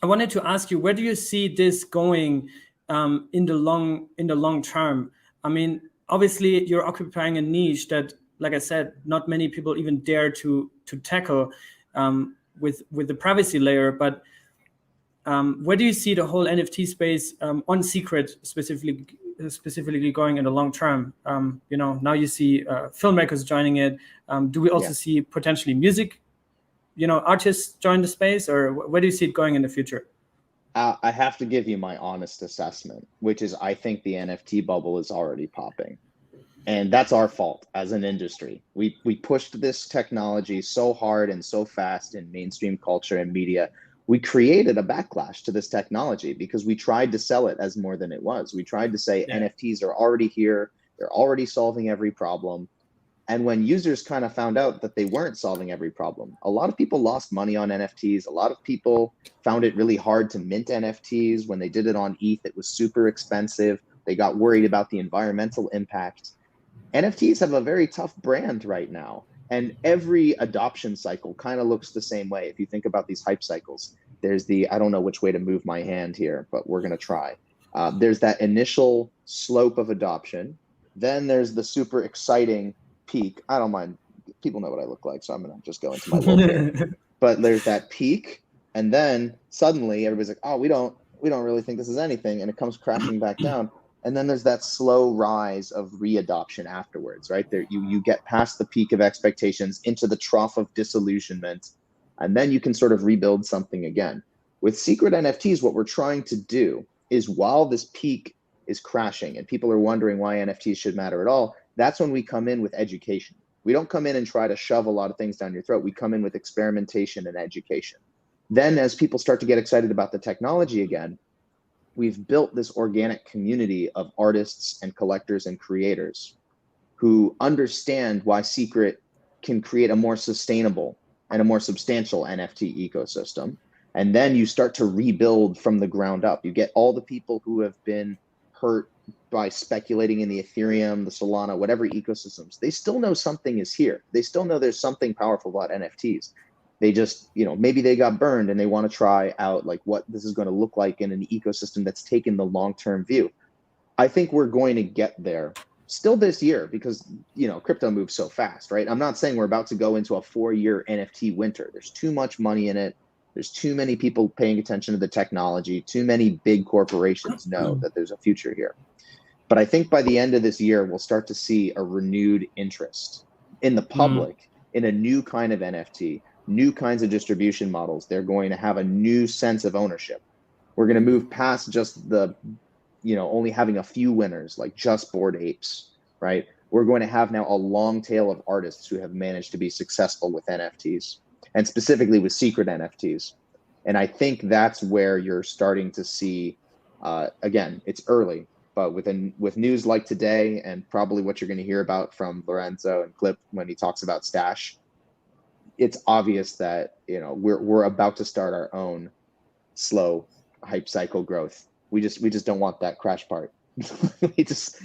wanted to ask you, where do you see this going in the long term? I mean, obviously you're occupying a niche that, like I said, not many people even dare to tackle with the privacy layer. But where do you see the whole NFT space on Secret specifically going in the long term? You know, now you see filmmakers joining it. Do we also see potentially music, you know, artists join the space, or where do you see it going in the future? I have to give you my honest assessment, which is I think the NFT bubble is already popping. And that's our fault as an industry. We pushed this technology so hard and so fast in mainstream culture and media. We created a backlash to this technology because we tried to sell it as more than it was. We tried to say NFTs are already here. They're already solving every problem. And when users kind of found out that they weren't solving every problem, a lot of people lost money on NFTs. A lot of people found it really hard to mint NFTs. When they did it on ETH, it was super expensive. They got worried about the environmental impact. NFTs have a very tough brand right now. And every adoption cycle kind of looks the same way. If you think about these hype cycles, there's the, I don't know which way to move my hand here, but we're going to try. There's that initial slope of adoption. Then there's the super exciting peak. I don't mind. People know what I look like, so I'm going to just go into my look here. But there's that peak. And then suddenly everybody's like, oh, we don't really think this is anything. And it comes crashing back down. And then there's that slow rise of readoption afterwards, right? There, you get past the peak of expectations into the trough of disillusionment, and then you can sort of rebuild something again. With secret NFTs, what we're trying to do is while this peak is crashing and people are wondering why NFTs should matter at all, that's when we come in with education. We don't come in and try to shove a lot of things down your throat. We come in with experimentation and education. Then as people start to get excited about the technology again, we've built this organic community of artists and collectors and creators who understand why Secret can create a more sustainable and a more substantial NFT ecosystem. And then you start to rebuild from the ground up. You get all the people who have been hurt by speculating in the Ethereum, the Solana, whatever ecosystems. They still know something is here. They still know there's something powerful about NFTs. They just, you know, maybe they got burned and they want to try out like what this is going to look like in an ecosystem that's taken the long-term view. I think we're going to get there still this year because, you know, crypto moves so fast, right? I'm not saying we're about to go into a 4-year NFT winter. There's too much money in it. There's too many people paying attention to the technology. Too many big corporations know that there's a future here. But I think by the end of this year, we'll start to see a renewed interest in the public in a new kind of NFT. New kinds of distribution models. They're going to have a new sense of ownership. We're going to move past just the, you know, only having a few winners like just Bored Apes, right? We're going to have now a long tail of artists who have managed to be successful with NFTs and specifically with secret NFTs. And I think that's where you're starting to see, again, it's early, but with news like today and probably what you're going to hear about from Lorenzo and Clip when he talks about Stash, it's obvious that, you know, we're about to start our own slow hype cycle growth. We just don't want that crash part. We just